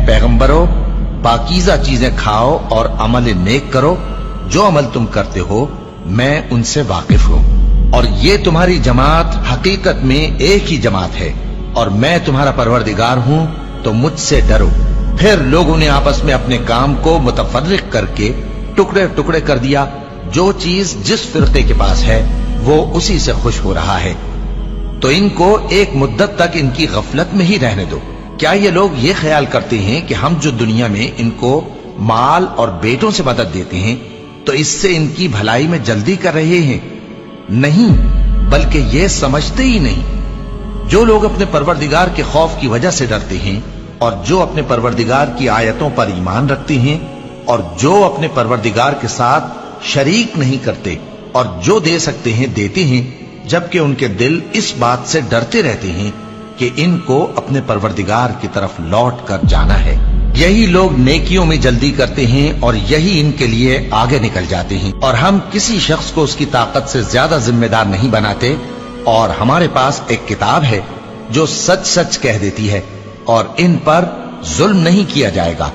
पैगंबरों, पाकीज़ा चीजें खाओ और अमल नेक करो, जो अमल तुम करते हो मैं उनसे वाकिफ हूं। और ये तुम्हारी जमात हकीकत में एक ही जमात है और मैं तुम्हारा परवरदिगार हूं, तो मुझसे डरो। फिर लोगों ने आपस में अपने काम को मुतफर्रिक करके टुकड़े टुकड़े कर दिया। जो चीज जिस फिरके के पास है वो उसी से खुश हो रहा है, तो इनको एक मुद्दत तक इनकी गफलत में ही रहने दो। क्या ये लोग ये ख्याल करते हैं कि हम जो दुनिया में इनको माल और बेटों से मदद देते हैं तो इससे इनकी भलाई में जल्दी कर रहे हैं? नहीं, बल्कि ये समझते ही नहीं। जो लोग अपने परवरदिगार के खौफ की वजह से डरते हैं और जो अपने परवरदिगार की आयतों पर ईमान रखते हैं और जो अपने परवरदिगार के साथ शरीक नहीं करते और जो दे सकते हैं देते हैं, जबकि उनके दिल इस बात से डरते रहते हैं कि इनको अपने परवरदिगार की तरफ लौट कर जाना है। यही लोग नेकियों में जल्दी करते हैं और यही इनके लिए आगे निकल जाते हैं। और हम किसी शख्स को उसकी ताकत से ज्यादा जिम्मेदार नहीं बनाते, और हमारे पास एक किताब है जो सच सच कह देती है और इन पर जुल्म नहीं किया जाएगा।